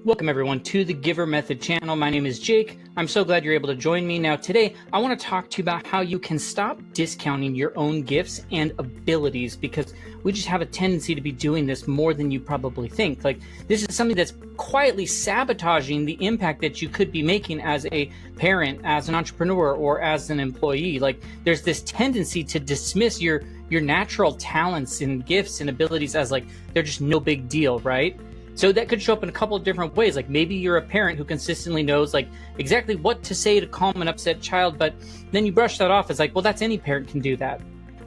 Welcome everyone to the Giver Method channel. My name is Jake. I'm so glad you're able to join me. Now today, I want to talk to you about how you can stop discounting your own gifts and abilities, because we just have a tendency to be doing this more than you probably think. Like, this is something that's quietly sabotaging the impact that you could be making as a parent, as an entrepreneur, or as an employee. Like, there's this tendency to dismiss your natural talents and gifts and abilities as like they're just no big deal, right? So that could show up in a couple of different ways. Like, maybe you're a parent who consistently knows like exactly what to say to calm an upset child, but then you brush that off as like, well, that's any parent can do that.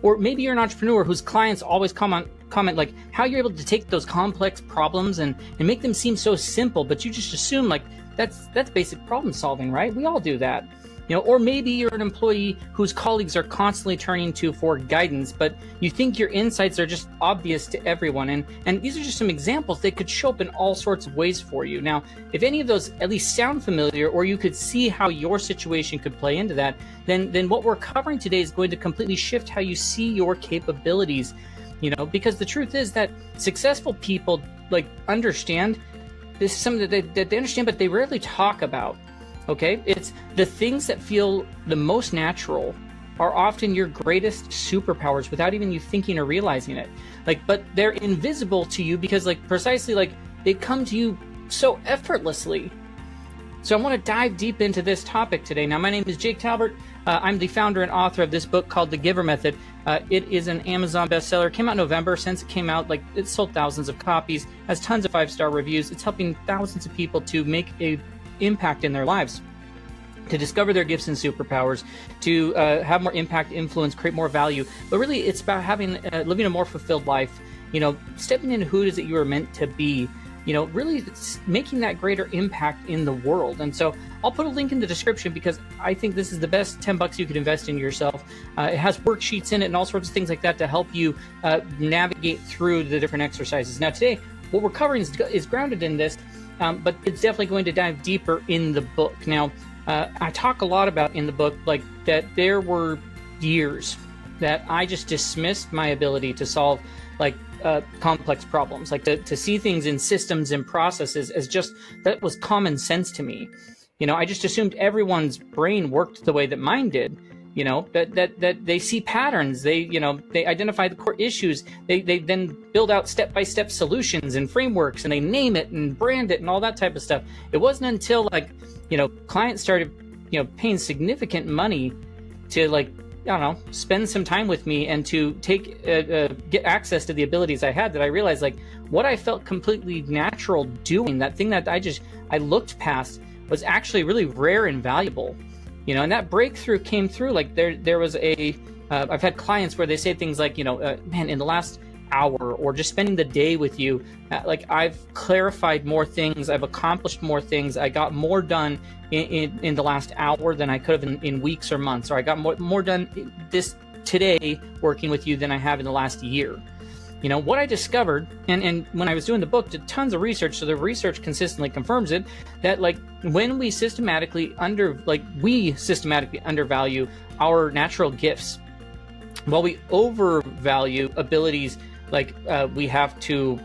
Or maybe you're an entrepreneur whose clients always comment like how you're able to take those complex problems and make them seem so simple, but you just assume like that's basic problem solving, right? We all do that. Or maybe you're an employee whose colleagues are constantly turning to for guidance, but you think your insights are just obvious to everyone. And these are just some examples that could show up in all sorts of ways for you. Now, if any of those at least sound familiar, or you could see how your situation could play into that, then what we're covering today is going to completely shift how you see your capabilities. Because the truth is that successful people like understand this is something that they understand, but they rarely talk about. Okay, it's the things that feel the most natural are often your greatest superpowers without even you thinking or realizing it. But they're invisible to you because precisely they come to you so effortlessly. So I want to dive deep into this topic today. Now, my name is Jake Talbert. I'm the founder and author of this book called The Giver Method. It is an Amazon bestseller. It came out in November. Since it came out, it's sold thousands of copies, has tons of 5-star reviews. It's helping thousands of people to make a impact in their lives, to discover their gifts and superpowers, to have more impact, influence, create more value. But really, it's about living a more fulfilled life, stepping into who it is that you are meant to be, really making that greater impact in the world. And so I'll put a link in the description because I think this is the best $10 you could invest in yourself. It has worksheets in it and all sorts of things like that to help you navigate through the different exercises. Now today, what we're covering is grounded in this, but it's definitely going to dive deeper in the book. Now, I talk a lot about in the book, that there were years that I just dismissed my ability to solve complex problems, to see things in systems and processes as just, that was common sense to me. I just assumed everyone's brain worked the way that mine did. That they see patterns, they identify the core issues, they then build out step-by-step solutions and frameworks, and they name it and brand it and all that type of stuff. It wasn't until clients started paying significant money to spend some time with me and to get access to the abilities I had that I realized what I felt completely natural doing, that thing that I looked past, was actually really rare and valuable. And that breakthrough came through. There was I've had clients where they say things like, man, in the last hour or just spending the day with you, I've clarified more things, I've accomplished more things, I got more done in the last hour than I could have in weeks or months, or I got more done today working with you than I have in the last year. What I discovered, and when I was doing the book, did tons of research, so the research consistently confirms it, that when we systematically undervalue our natural gifts, while we overvalue abilities we have to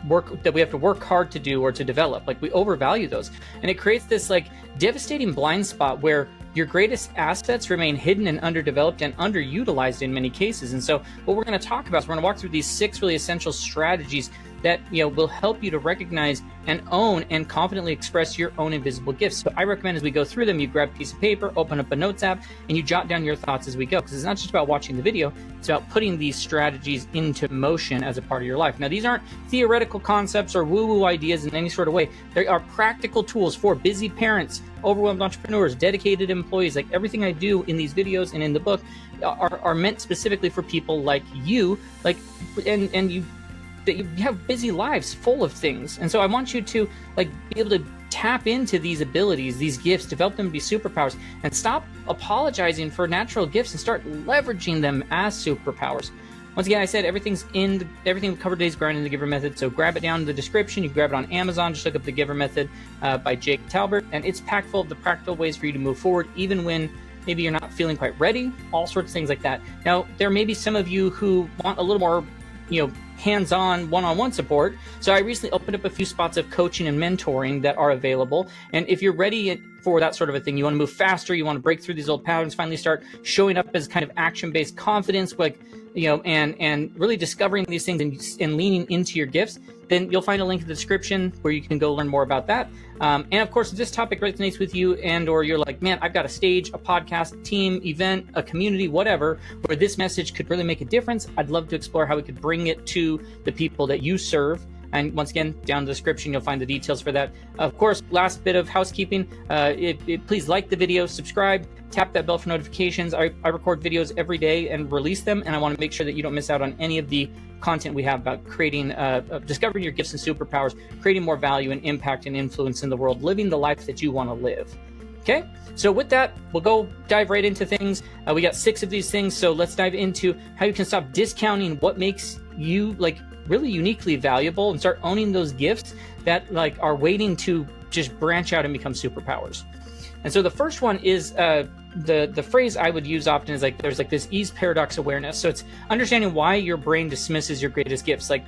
work that we have to work hard to do or to develop, we overvalue those, and it creates this devastating blind spot where your greatest assets remain hidden and underdeveloped and underutilized in many cases. And so what we're going to talk about is we're going to walk through these 6 really essential strategies that will help you to recognize and own and confidently express your own invisible gifts. So I recommend as we go through them, you grab a piece of paper, open up a notes app, and you jot down your thoughts as we go, because it's not just about watching the video, it's about putting these strategies into motion as a part of your life. Now, these aren't theoretical concepts or woo-woo ideas in any sort of way. They are practical tools for busy parents, overwhelmed entrepreneurs, dedicated employees. Everything I do in these videos and in the book are meant specifically for people like you, and you have busy lives full of things. And so I want you to be able to tap into these abilities, these gifts, develop them to be superpowers, and stop apologizing for natural gifts and start leveraging them as superpowers. Once again, I said everything we covered today is grounded in the Giver Method, so grab it down in the description. You can grab it on Amazon. Just look up The Giver Method by Jake Talbert, and it's packed full of the practical ways for you to move forward, even when maybe you're not feeling quite ready, all sorts of things like that. Now, there may be some of you who want a little more hands-on one-on-one support. So I recently opened up a few spots of coaching and mentoring that are available. And if you're ready for that sort of a thing, you want to move faster, you want to break through these old patterns, finally start showing up as kind of action-based confidence, like, and really discovering these things and leaning into your gifts, then you'll find a link in the description where you can go learn more about that. And of course, if this topic resonates with you or you're like, man, I've got a stage, a podcast, team, event, a community, whatever, where this message could really make a difference, I'd love to explore how we could bring it to the people that you serve. And once again, down in the description, you'll find the details for that. Of course, last bit of housekeeping, please like the video, subscribe, tap that bell for notifications. I record videos every day and release them, and I want to make sure that you don't miss out on any of the content we have about creating, discovering your gifts and superpowers, creating more value and impact and influence in the world, living the life that you want to live. Okay, so with that, we'll go dive right into things. We got 6 of these things, so let's dive into how you can stop discounting what makes you really uniquely valuable and start owning those gifts that are waiting to just branch out and become superpowers. And so the first one is the phrase I would use often is there's this ease paradox awareness. So it's understanding why your brain dismisses your greatest gifts. Like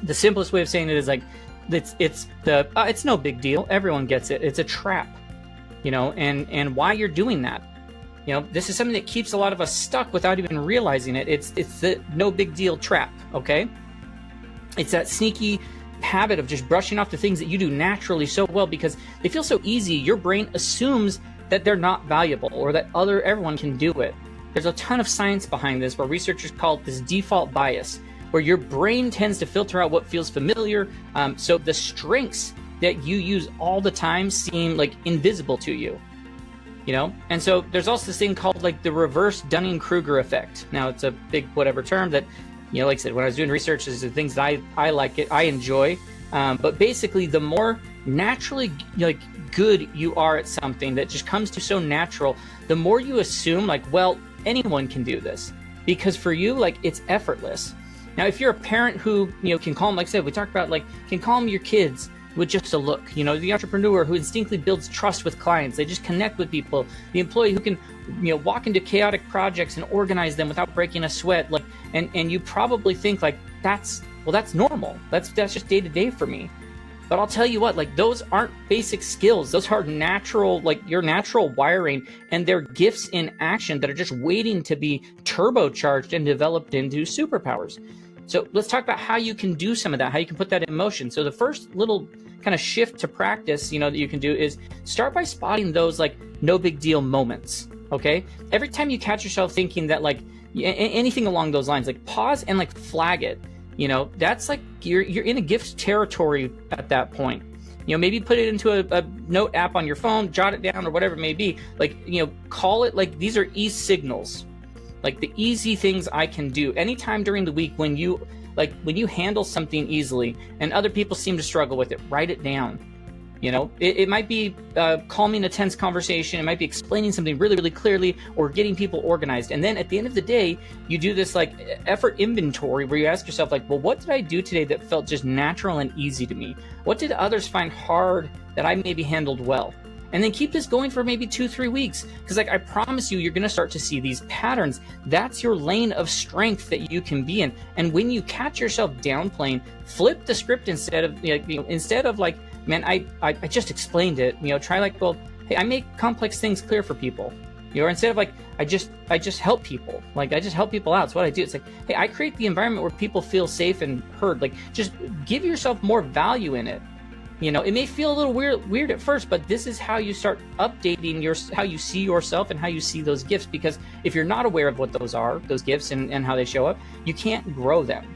the simplest way of saying it is it's no big deal. Everyone gets it. It's a trap, and why you're doing that. This is something that keeps a lot of us stuck without even realizing it. It's the no big deal trap. Okay. It's that sneaky habit of just brushing off the things that you do naturally so well because they feel so easy. Your brain assumes that they're not valuable or that everyone can do it. There's a ton of science behind this where researchers call it this default bias, where your brain tends to filter out what feels familiar. So the strengths that you use all the time seem invisible to you. And so there's also this thing called the reverse Dunning-Kruger effect. Now it's a big whatever term that, like I said, when I was doing research, is the things that I enjoy. But basically, the more naturally good you are at something that just comes to so natural, the more you assume well, anyone can do this because for you, it's effortless. Now, if you're a parent who can calm, like I said, we talked about can calm your kids with just a look, the entrepreneur who instinctively builds trust with clients, they just connect with people, the employee who can walk into chaotic projects and organize them without breaking a sweat, and you probably think that's normal, that's just day to day for me. But I'll tell you what, those aren't basic skills, those are natural, your natural wiring, and they're gifts in action that are just waiting to be turbocharged and developed into superpowers. So let's talk about how you can do some of that, how you can put that in motion. So the first little kind of shift to practice, that you can do is start by spotting those no big deal moments. Okay. Every time you catch yourself thinking that anything along those lines, pause and flag it. That's you're in a gift territory at that point. Maybe put it into a note app on your phone, jot it down or whatever it may be. Call it these are ease signals. The easy things I can do anytime during the week when you handle something easily and other people seem to struggle with it, write it down. It might be calming a tense conversation. It might be explaining something really, really clearly or getting people organized. And then at the end of the day, you do this effort inventory where you ask yourself well, what did I do today that felt just natural and easy to me? What did others find hard that I maybe handled well? And then keep this going for maybe 2-3 weeks. Because I promise you're going to start to see these patterns. That's your lane of strength that you can be in. And when you catch yourself downplaying, flip the script instead of man, I just explained it. Try well, hey, I make complex things clear for people. Or instead of I just help people. I just help people out. It's what I do. It's hey, I create the environment where people feel safe and heard. Just give yourself more value in it. It may feel a little weird at first, but this is how you start updating how you see yourself and how you see those gifts. Because if you're not aware of what those are, those gifts and how they show up, you can't grow them.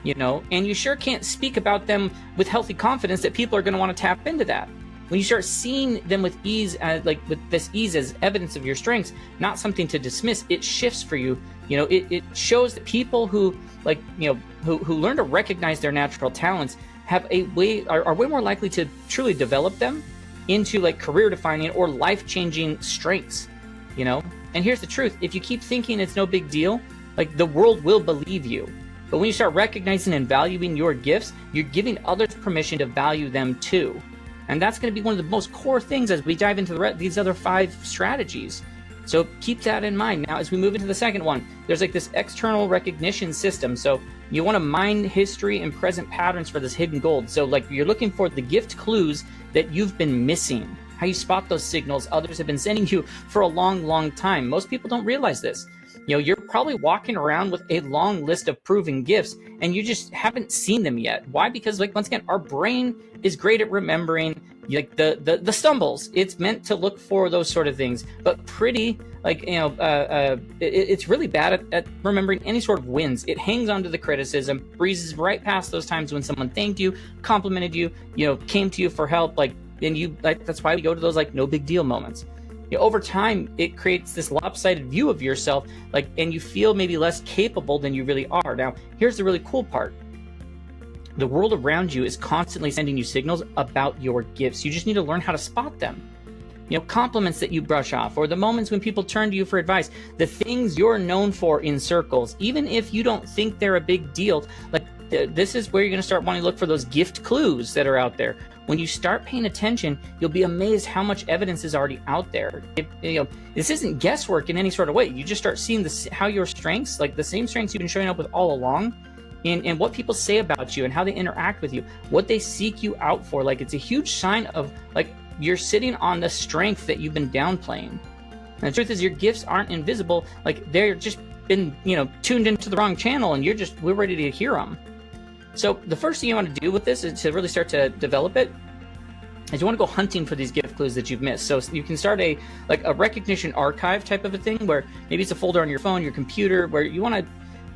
And you sure can't speak about them with healthy confidence that people are going to want to tap into that. When you start seeing them with ease, with this ease as evidence of your strengths, not something to dismiss, it shifts for you. It shows that people who who learn to recognize their natural talents have are way more likely to truly develop them into career defining or life-changing strengths, And here's the truth. If you keep thinking it's no big deal, the world will believe you. But when you start recognizing and valuing your gifts, you're giving others permission to value them too. And that's going to be one of the most core things as we dive into these other 5 strategies. So keep that in mind. Now, as we move into the second one, there's this external recognition system. So You want to mine history and present patterns for this hidden gold. So like you're looking for the gift clues that you've been missing, how you spot those signals others have been sending you for a long time. Most people don't realize this. You know, you're probably walking around with a long list of proven gifts and you just haven't seen them yet. Why? Because like, once again, our brain is great at remembering like the stumbles. It's meant to look for those sort of things, but pretty like, you know, it's really bad at remembering any sort of wins. It hangs on to the criticism, breezes right past those times when someone thanked you, complimented you, you know, came to you for help, like, and you, like, that's why we go to those like no big deal moments. You know, over time, it creates this lopsided view of yourself, like, and you feel maybe less capable than you really are. Now, here's the really cool part. The world around you is constantly sending you signals about your gifts. You just need to learn how to spot them. You know, compliments that you brush off, or the moments when people turn to you for advice, the things you're known for in circles, even if you don't think they're a big deal, like this is where you're going to start wanting to look for those gift clues that are out there. When you start paying attention, you'll be amazed how much evidence is already out there. You know, this isn't guesswork in any sort of way. You just start seeing how your strengths, like the same strengths you've been showing up with all along, and what people say about you and how they interact with you, what they seek you out for. Like, it's a huge sign of like you're sitting on the strength that you've been downplaying. And the truth is, your gifts aren't invisible. Like, they're just been, you know, tuned into the wrong channel, and we're ready to hear them. So the first thing you want to do with this is to really start to develop it, is you want to go hunting for these gift clues that you've missed. So you can start a recognition archive type of a thing, where maybe it's a folder on your phone, your computer, where you want to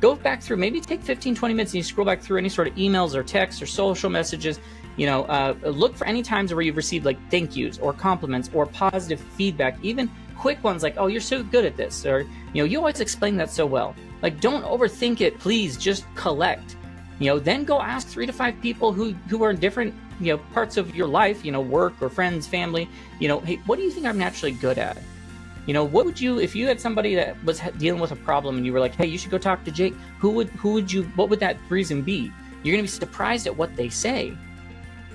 go back through, maybe take 15-20 minutes and you scroll back through any sort of emails or texts or social messages. You know, look for any times where you've received like thank yous or compliments or positive feedback, even quick ones like, oh, you're so good at this, or, you know, you always explain that so well. Like, don't overthink it, please, just collect. You know, then go ask 3 to 5 people who are in different, you know, parts of your life, you know, work or friends, family, you know, hey, what do you think I'm naturally good at? You know, what would you, if you had somebody that was dealing with a problem and you were like, hey, you should go talk to Jake, what would that reason be? You're going to be surprised at what they say.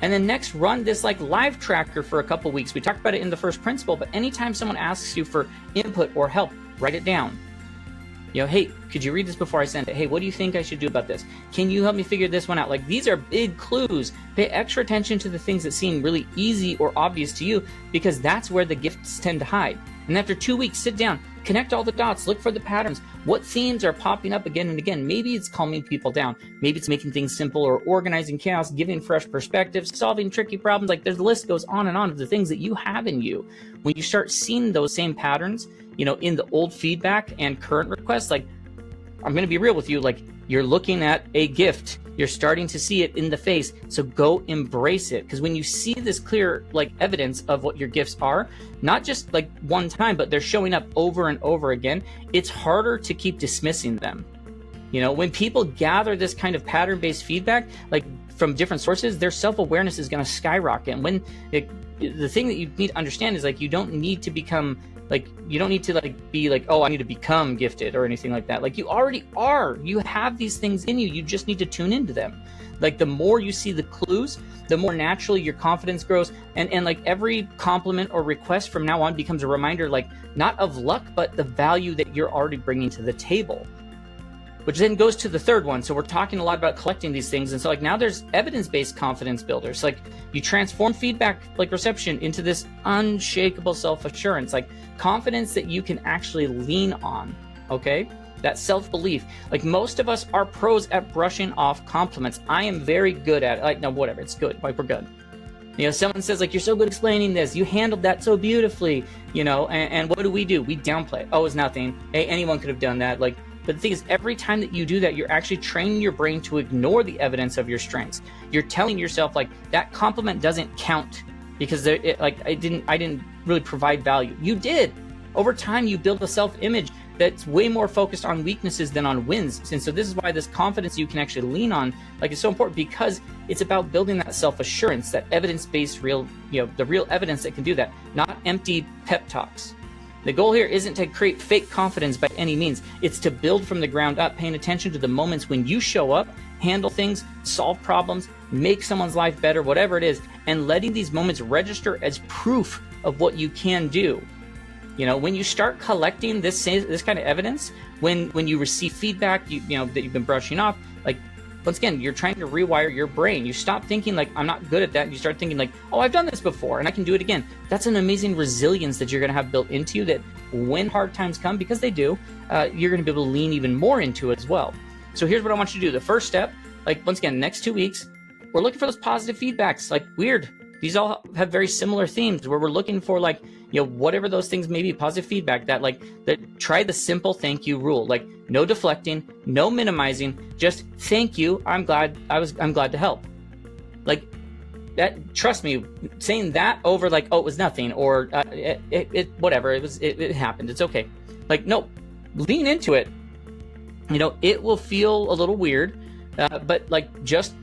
And then next, run this like live tracker for a couple weeks. We talked about it in the first principle, but anytime someone asks you for input or help, write it down. You know, hey, could you read this before I send it? Hey, what do you think I should do about this? Can you help me figure this one out? Like, these are big clues. Pay extra attention to the things that seem really easy or obvious to you, because that's where the gifts tend to hide. And after 2 weeks, sit down, connect all the dots, look for the patterns. What themes are popping up again and again? Maybe it's calming people down. Maybe it's making things simple or organizing chaos, giving fresh perspectives, solving tricky problems. Like, the list goes on and on of the things that you have in you. When you start seeing those same patterns, you know, in the old feedback and current requests, like, I'm going to be real with you, like, you're looking at a gift. You're starting to see it in the face. So go embrace it. Because when you see this clear, like, evidence of what your gifts are, not just like one time, but they're showing up over and over again, it's harder to keep dismissing them. You know, when people gather this kind of pattern-based feedback, like from different sources, their self-awareness is going to skyrocket. And when the thing that you need to understand is, like, you don't need to become like, you don't need to like be like, oh, I need to become gifted or anything like that. Like, you already are. You have these things in you. You just need to tune into them. Like, the more you see the clues, the more naturally your confidence grows. And like, every compliment or request from now on becomes a reminder, like, not of luck, but the value that you're already bringing to the table. Which then goes to the third one. So we're talking a lot about collecting these things. And so, like, now there's evidence-based confidence builders. Like, you transform feedback, like reception, into this unshakable self-assurance, like confidence that you can actually lean on, okay? That self-belief. Like, most of us are pros at brushing off compliments. I am very good at it. Like, no, whatever, it's good. Like, we're good. You know, someone says, like, you're so good explaining this. You handled that so beautifully, you know, and what do? We downplay it. Oh, it's nothing. Hey, anyone could have done that. Like, but the thing is, every time that you do that, you're actually training your brain to ignore the evidence of your strengths. You're telling yourself, like, that compliment doesn't count because I didn't really provide value. You did. Over time, you build a self-image that's way more focused on weaknesses than on wins. And so this is why this confidence you can actually lean on, like, is so important, because it's about building that self-assurance, that evidence-based real, you know, the real evidence that can do that, not empty pep talks. The goal here isn't to create fake confidence by any means. It's to build from the ground up, paying attention to the moments when you show up, handle things, solve problems, make someone's life better, whatever it is, and letting these moments register as proof of what you can do. You know, when you start collecting this kind of evidence, when you receive feedback, you know that you've been brushing off, like, once again, you're trying to rewire your brain. You stop thinking like, I'm not good at that, and you start thinking like, oh, I've done this before and I can do it again. That's an amazing resilience that you're going to have built into you, that when hard times come, because they do, you're going to be able to lean even more into it as well. So here's what I want you to do. The first step, like, once again, next 2 weeks, we're looking for those positive feedbacks. Like, weird, these all have very similar themes where we're looking for, like, you know, whatever those things may be, positive feedback, that try the simple thank you rule. Like, no deflecting, no minimizing, just thank you, I'm glad to help. Like, that, trust me, saying that over like, oh, it was nothing, or whatever, it happened, it's okay. Like, no, lean into it. You know, it will feel a little weird, but like, just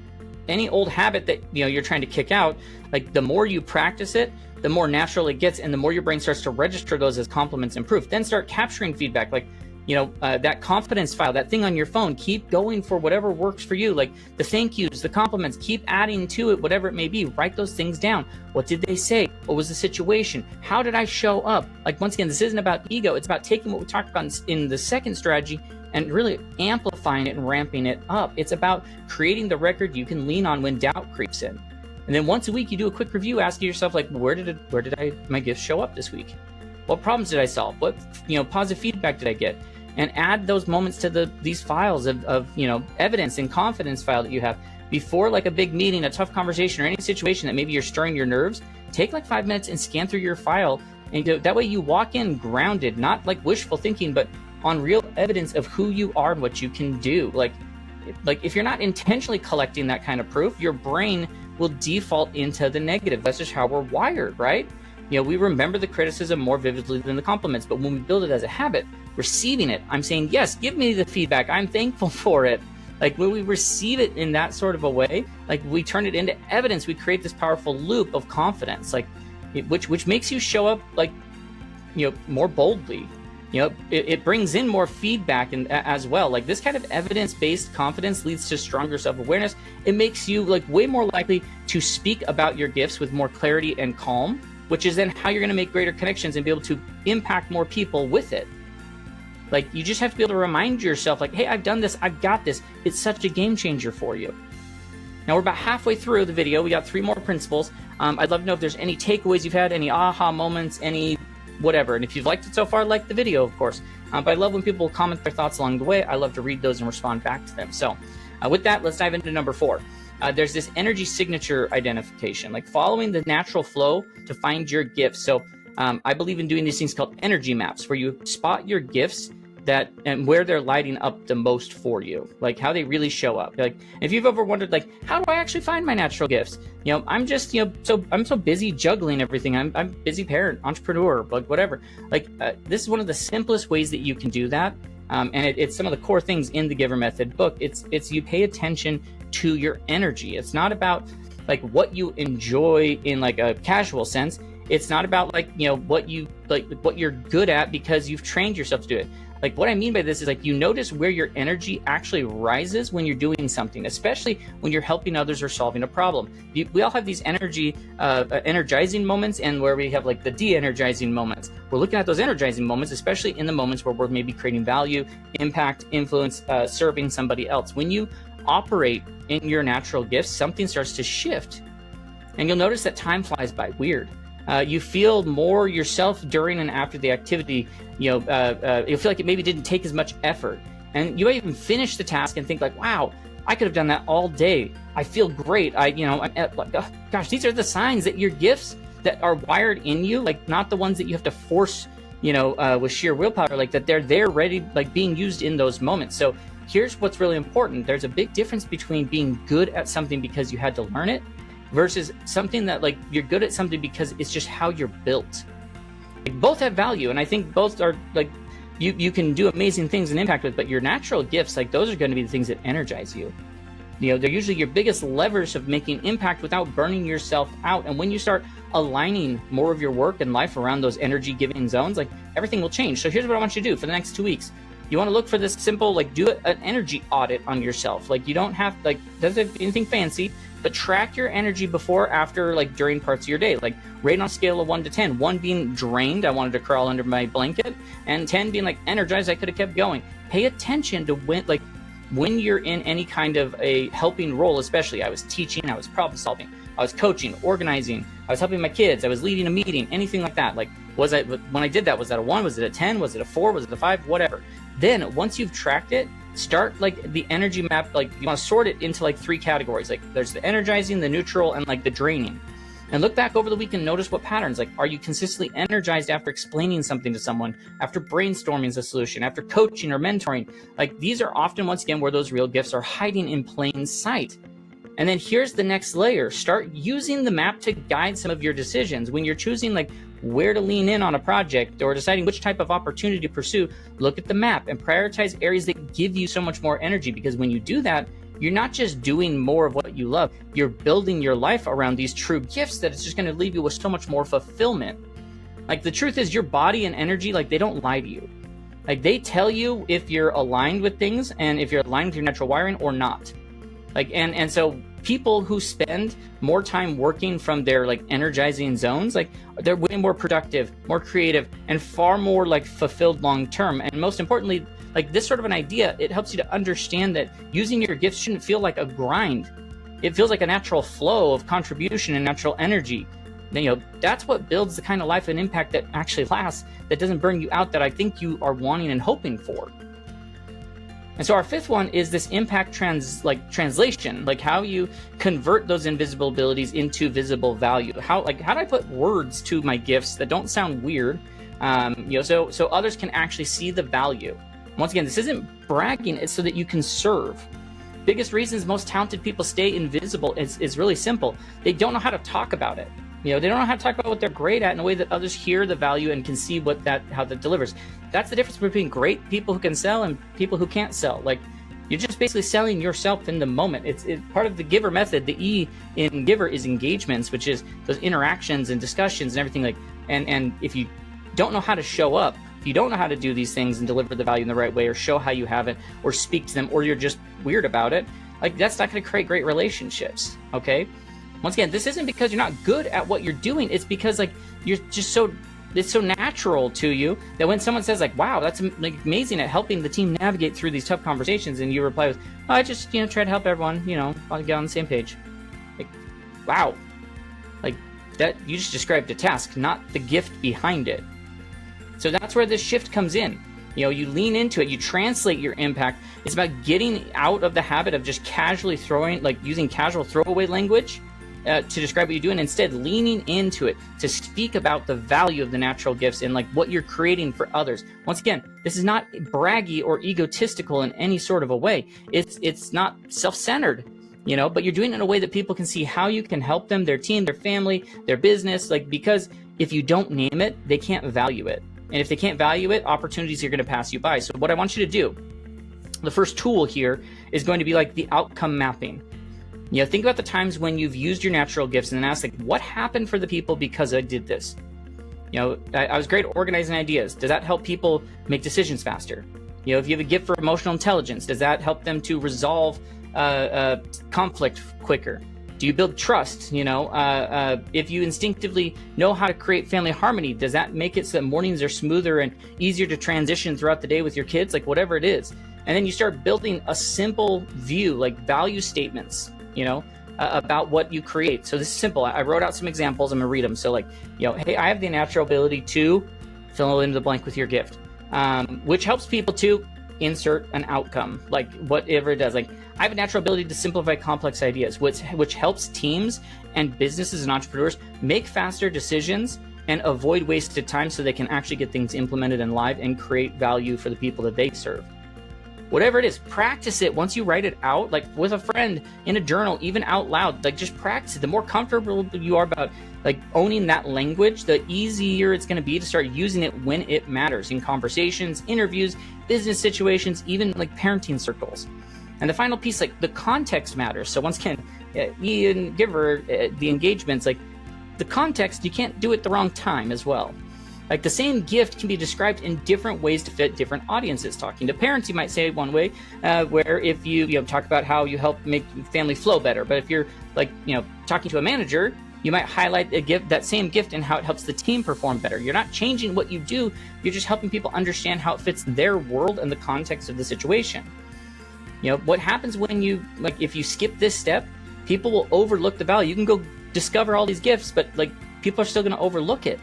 any old habit that, you know, you're trying to kick out, like, the more you practice it, the more natural it gets, and the more your brain starts to register those as compliments and proof. Then start capturing feedback, like, you know, that confidence file, that thing on your phone. Keep going for whatever works for you, like the thank yous, the compliments. Keep adding to it, whatever it may be. Write those things down. What did they say? What was the situation? How did I show up? Like, once again, this isn't about ego. It's about taking what we talked about in the second strategy and really amplifying it and ramping it up. It's about creating the record you can lean on when doubt creeps in. And then once a week, you do a quick review, asking yourself, like, where did my gifts show up this week? What problems did I solve? What, you know, positive feedback did I get? And add those moments to these files of you know, evidence and confidence file that you have. Before, like, a big meeting, a tough conversation, or any situation that maybe you're stirring your nerves, take like 5 minutes and scan through your file. And that way you walk in grounded, not like wishful thinking, but on real evidence of who you are and what you can do. Like if you're not intentionally collecting that kind of proof, your brain will default into the negative. That's just how we're wired, right? You know, we remember the criticism more vividly than the compliments, but when we build it as a habit, receiving it, I'm saying, yes, give me the feedback, I'm thankful for it. Like, when we receive it in that sort of a way, like, we turn it into evidence, we create this powerful loop of confidence, like, which makes you show up, like, you know, more boldly. You know, it brings in more feedback and as well. Like, this kind of evidence-based confidence leads to stronger self-awareness. It makes you, like, way more likely to speak about your gifts with more clarity and calm, which is then how you're going to make greater connections and be able to impact more people with it. Like, you just have to be able to remind yourself, like, hey, I've done this, I've got this. It's such a game changer for you. Now, we're about halfway through the video. We got 3 more principles. I'd love to know if there's any takeaways you've had, any aha moments, any whatever. And if you've liked it so far, like the video, of course. But I love when people comment their thoughts along the way. I love to read those and respond back to them. So with that, let's dive into number 4. There's this energy signature identification, like following the natural flow to find your gifts. So I believe in doing these things called energy maps, where you spot your gifts and where they're lighting up the most for you, like how they really show up. Like, if you've ever wondered, like, how do I actually find my natural gifts? You know, I'm just, you know, I'm so busy juggling everything. I'm busy parent, entrepreneur, like, whatever. Like, this is one of the simplest ways that you can do that. And it's some of the core things in the Giver Method book. It's you pay attention to your energy. It's not about like what you enjoy in like a casual sense. It's not about like, you know, what you're good at because you've trained yourself to do it. Like, what I mean by this is, like, you notice where your energy actually rises when you're doing something, especially when you're helping others or solving a problem. We all have these energizing moments, and where we have like the de-energizing moments. We're looking at those energizing moments, especially in the moments where we're maybe creating value, impact, influence, serving somebody else. When you operate in your natural gifts, something starts to shift, and you'll notice that time flies by. Weird. You feel more yourself during and after the activity. You know, you'll feel like it maybe didn't take as much effort, and you might even finish the task and think like, "Wow, I could have done that all day. I feel great. Gosh, these are the signs that your gifts that are wired in you, like not the ones that you have to force, you know, with sheer willpower, like that they're there, ready, like being used in those moments." So here's what's really important: there's a big difference between being good at something because you had to learn it, versus something that like you're good at something because it's just how you're built. Like, both have value, and I think both are like you can do amazing things and impact with, but your natural gifts, like those are going to be the things that energize you. You know, they're usually your biggest levers of making impact without burning yourself out. And when you start aligning more of your work and life around those energy giving zones, like everything will change. So here's what I want you to do for the next 2 weeks. You want to look for this simple, like, do an energy audit on yourself. Like, you don't have, like, doesn't have anything fancy. but track your energy before, after, like during parts of your day, like rate on a scale of 1 to 10, 1 being drained, I wanted to crawl under my blanket, and 10 being like energized, I could have kept going. Pay attention to when you're in any kind of a helping role, especially I was teaching, I was problem solving, I was coaching, organizing, I was helping my kids, I was leading a meeting, anything like that. Like, when I did that, was that a 1? Was it a 10? Was it a 4? Was it a 5? Whatever. Then once you've tracked it, start like the energy map, like you want to sort it into like 3 categories. Like there's the energizing, the neutral, and like the draining. And look back over the week and notice what patterns. Like, are you consistently energized after explaining something to someone, after brainstorming a solution, after coaching or mentoring? Like, these are often, once again, where those real gifts are hiding in plain sight. And then here's the next layer. Start using the map to guide some of your decisions. When you're choosing like where to lean in on a project or deciding which type of opportunity to pursue, look at the map and prioritize areas that give you so much more energy. Because when you do that, you're not just doing more of what you love, you're building your life around these true gifts that it's just going to leave you with so much more fulfillment. Like, the truth is, your body and energy, like, they don't lie to you. Like, they tell you if you're aligned with things and if you're aligned with your natural wiring or not. Like, and so people who spend more time working from their like energizing zones, like, they're way more productive, more creative, and far more like fulfilled long term. And most importantly, like, this sort of an idea, it helps you to understand that using your gifts shouldn't feel like a grind. It feels like a natural flow of contribution and natural energy. Then, you know, that's what builds the kind of life and impact that actually lasts, that doesn't burn you out, that I think you are wanting and hoping for. And so our 5th one is this impact translation, like how you convert those invisible abilities into visible value. How do I put words to my gifts that don't sound weird, so others can actually see the value. Once again, this isn't bragging, it's so that you can serve. Biggest reasons most talented people stay invisible is really simple. They don't know how to talk about it. You know, they don't know how to talk about what they're great at in a way that others hear the value and can see how that delivers. That's the difference between great people who can sell and people who can't sell. Like, you're just basically selling yourself in the moment. It's part of the giver method. The E in giver is engagements, which is those interactions and discussions and everything. Like, and if you don't know how to show up, if you don't know how to do these things and deliver the value in the right way, or show how you have it, or speak to them, or you're just weird about it, like, that's not going to create great relationships. Okay. Once again, this isn't because you're not good at what you're doing. It's because, like, you're just it's so natural to you that when someone says, like, wow, that's like amazing at helping the team navigate through these tough conversations, and you reply with, oh, I just, try to help everyone, I'll get on the same page. Like, wow. Like, that, you just described a task, not the gift behind it. So that's where this shift comes in. You lean into it, you translate your impact. It's about getting out of the habit of just casually using casual throwaway language to describe what you do, and instead leaning into it to speak about the value of the natural gifts and like what you're creating for others. Once again, this is not braggy or egotistical in any sort of a way. It's not self-centered, but you're doing it in a way that people can see how you can help them, their team, their family, their business. Like, because if you don't name it, they can't value it. And if they can't value it, opportunities are going to pass you by. So what I want you to do, the first tool here is going to be like the outcome mapping. Think about the times when you've used your natural gifts and then ask, like, what happened for the people because I did this? I was great at organizing ideas. Does that help people make decisions faster? If you have a gift for emotional intelligence, does that help them to resolve conflict quicker? Do you build trust? If you instinctively know how to create family harmony, does that make it so that mornings are smoother and easier to transition throughout the day with your kids? Like, whatever it is. And then you start building a simple view, like value statements, about what you create. So this is simple. I wrote out some examples. I'm gonna read them. So like, hey, I have the natural ability to fill in the blank with your gift, which helps people to insert an outcome, like whatever it does. Like, I have a natural ability to simplify complex ideas, which helps teams and businesses and entrepreneurs make faster decisions and avoid wasted time so they can actually get things implemented and live and create value for the people that they serve. Whatever it is, practice it. Once you write it out, like with a friend, in a journal, even out loud, like just practice it. The more comfortable you are about like owning that language, the easier it's going to be to start using it when it matters, in conversations, interviews, business situations, even like parenting circles. And the final piece, like the context matters. So once again, Giver, the engagements, like the context, you can't do it the wrong time as well. Like the same gift can be described in different ways to fit different audiences. Talking to parents, you might say it one way, where if you talk about how you help make family flow better. But if you're like, talking to a manager, you might highlight that same gift and how it helps the team perform better. You're not changing what you do, you're just helping people understand how it fits their world and the context of the situation. What happens when if you skip this step, people will overlook the value. You can go discover all these gifts, but people are still going to overlook it.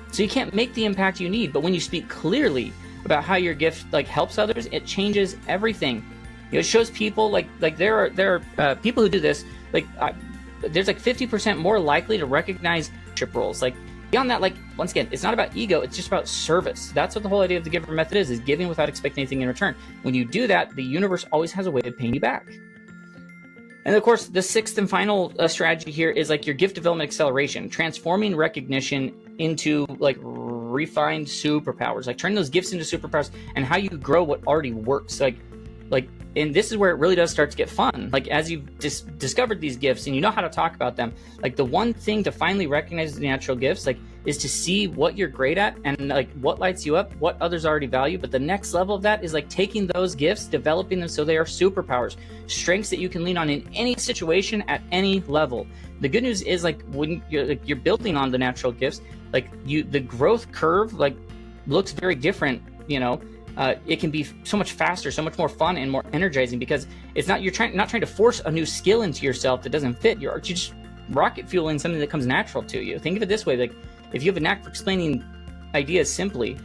So you can't make the impact you need. But when you speak clearly about how your gift helps others, it changes everything. It shows people there are people who do this. There's 50% more likely to recognize leadership roles. Beyond that, once again, it's not about ego, it's just about service. That's what the whole idea of the giver method is giving without expecting anything in return. When you do that, the universe always has a way of paying you back. And of course, the sixth and final strategy here is your gift development acceleration, transforming recognition into refined superpowers, turning those gifts into superpowers, and how you grow what already works. And this is where it really does start to get fun. As you've discovered these gifts and you know how to talk about them, the one thing to finally recognize the natural gifts, is to see what you're great at and what lights you up, what others already value. But the next level of that is taking those gifts, developing them so they are superpowers, strengths that you can lean on in any situation at any level. The good news is when you're building on the natural gifts, the growth curve looks very different. It can be so much faster, so much more fun and more energizing, because it's not not trying to force a new skill into yourself that doesn't fit. You're just rocket fueling something that comes natural to you. Think of it this way: if you have a knack for explaining ideas simply,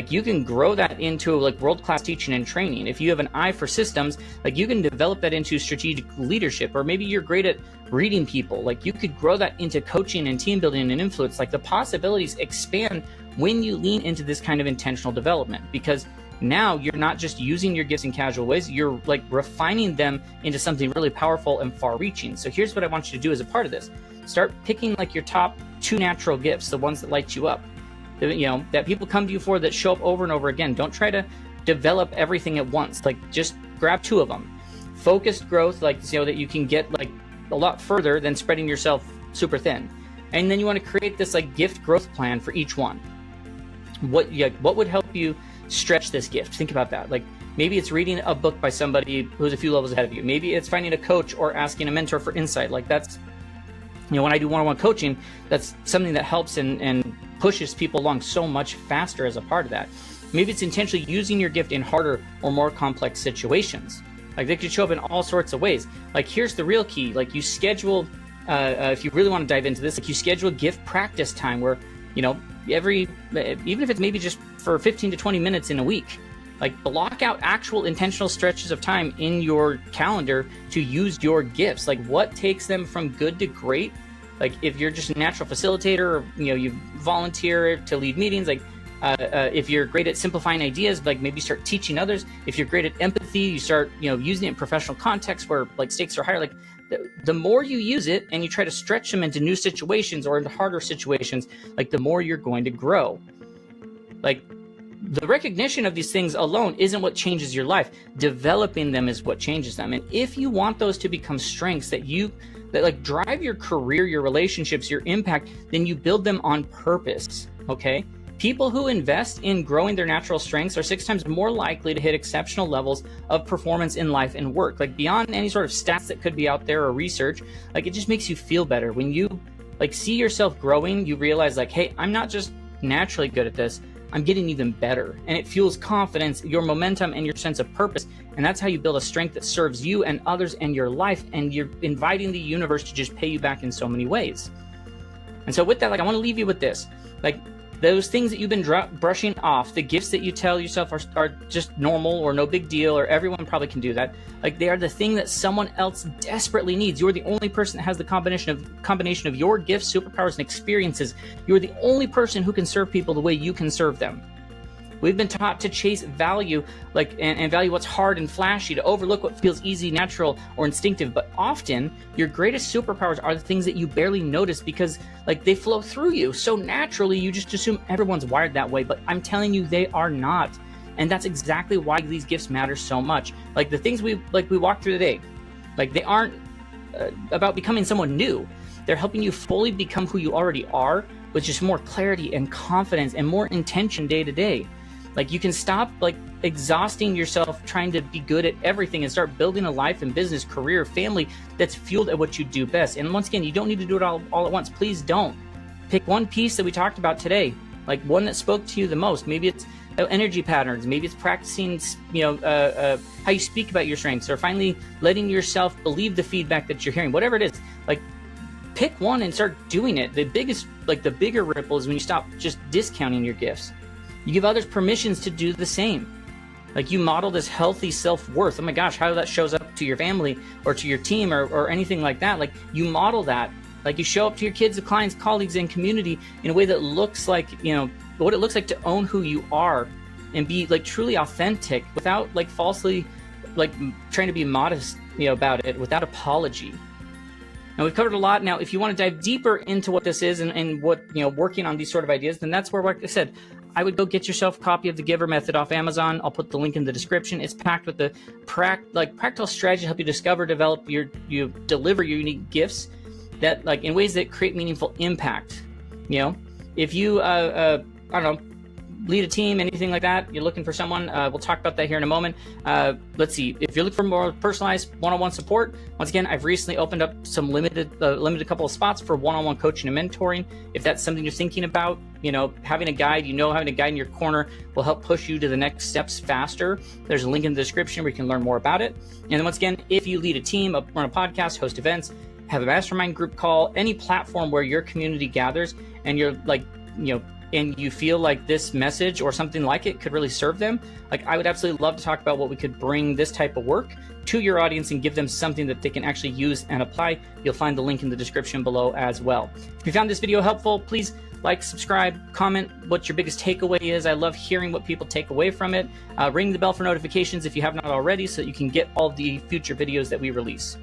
you can grow that into world-class teaching and training. If you have an eye for systems, you can develop that into strategic leadership. Or maybe you're great at reading people, you could grow that into coaching and team building and influence. The possibilities expand when you lean into this kind of intentional development, because now you're not just using your gifts in casual ways, you're refining them into something really powerful and far-reaching. So here's what I want you to do as a part of this. Start picking your top 2 natural gifts, the ones that light you up, that people come to you for, that show up over and over again. Don't try to develop everything at once. Just grab 2 of them. Focused growth, so that you can get a lot further than spreading yourself super thin. And then you want to create this gift growth plan for each one. What would help you stretch this gift? Think about that. Maybe it's reading a book by somebody who's a few levels ahead of you. Maybe it's finding a coach or asking a mentor for insight. That's, when I do one-on-one coaching, that's something that helps and pushes people along so much faster as a part of that. Maybe it's intentionally using your gift in harder or more complex situations. They could show up in all sorts of ways. Here's the real key. You schedule, if you really want to dive into this, you schedule gift practice time where, even if it's maybe just for 15 to 20 minutes in a week, block out actual intentional stretches of time in your calendar to use your gifts. What takes them from good to great? If you're just a natural facilitator, or you volunteer to lead meetings, if you're great at simplifying ideas, maybe start teaching others. If you're great at empathy, you start using it in professional contexts where stakes are higher. The more you use it and you try to stretch them into new situations or into harder situations, the more you're going to grow. The recognition of these things alone isn't what changes your life. Developing them is what changes them. And if you want those to become strengths that drive your career, your relationships, your impact, then you build them on purpose. Okay? People who invest in growing their natural strengths are 6 times more likely to hit exceptional levels of performance in life and work. Beyond any sort of stats that could be out there or research, it just makes you feel better. When you see yourself growing, you realize hey, I'm not just naturally good at this, I'm getting even better. And it fuels confidence, your momentum, and your sense of purpose. And that's how you build a strength that serves you and others and your life. And you're inviting the universe to just pay you back in so many ways. And so with that, I want to leave you with this. Those things that you've been brushing off, the gifts that you tell yourself are just normal or no big deal, or everyone probably can do that. They are the thing that someone else desperately needs. You're the only person that has the combination of your gifts, superpowers, and experiences. You're the only person who can serve people the way you can serve them. We've been taught to chase value, and value what's hard and flashy, to overlook what feels easy, natural, or instinctive. But often, your greatest superpowers are the things that you barely notice because, they flow through you so naturally. You just assume everyone's wired that way. But I'm telling you, they are not. And that's exactly why these gifts matter so much. The things we walk through today, they aren't about becoming someone new. They're helping you fully become who you already are, with just more clarity and confidence and more intention day to day. Like, you can stop like exhausting yourself trying to be good at everything and start building a life and business, career, family that's fueled at what you do best. And once again, you don't need to do it all at once. Please don't. Pick one piece that we talked about today, like one that spoke to you the most. Maybe it's energy patterns. Maybe it's practicing, how you speak about your strengths, or finally letting yourself believe the feedback that you're hearing. Whatever it is, like, pick one and start doing it. The bigger ripple is when you stop just discounting your gifts. You give others permissions to do the same. Like, you model this healthy self-worth. Oh my gosh, how that shows up to your family or to your team or anything like that. Like, you model that. Like, you show up to your kids, clients, colleagues, and community in a way that looks like, what it looks like to own who you are and be like truly authentic without like falsely like trying to be modest, about it, without apology. Now, we've covered a lot. Now, if you want to dive deeper into what this is and what, working on these sort of ideas, then that's where, like I said, I would go get yourself a copy of the Giver Method off Amazon. I'll put the link in the description. It's packed with the practical strategy to help you discover, develop, you deliver your unique gifts that, like, in ways that create meaningful impact. If you, I don't know, lead a team, anything like that, you're looking for someone, we'll talk about that here in a moment. Let's see, if you're looking for more personalized one-on-one support, once again, I've recently opened up some limited couple of spots for one-on-one coaching and mentoring. If that's something you're thinking about, having a guide, having a guide in your corner will help push you to the next steps faster. There's a link in the description where you can learn more about it. And then once again, if you lead a team, run a podcast, host events, have a mastermind group call, any platform where your community gathers and you're like, and you feel like this message or something like it could really serve them, like, I would absolutely love to talk about what we could bring this type of work to your audience and give them something that they can actually use and apply. You'll find the link in the description below as well. If you found this video helpful, please like, subscribe, comment what your biggest takeaway is. I love hearing what people take away from it. Ring the bell for notifications if you have not already, so that you can get all the future videos that we release.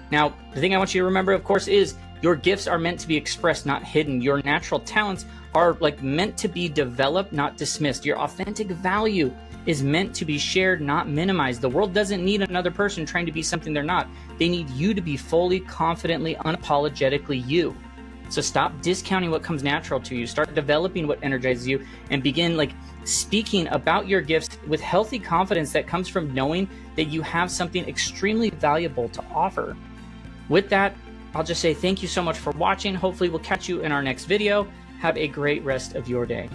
Now, the thing I want you to remember, of course, is your gifts are meant to be expressed, not hidden. Your natural talents are like meant to be developed, not dismissed. Your authentic value is meant to be shared, not minimized. The world doesn't need another person trying to be something they're not. They need you to be fully, confidently, unapologetically you. So stop discounting what comes natural to you. Start developing what energizes you and begin like speaking about your gifts with healthy confidence that comes from knowing that you have something extremely valuable to offer. With that, I'll just say thank you so much for watching. Hopefully we'll catch you in our next video. Have a great rest of your day.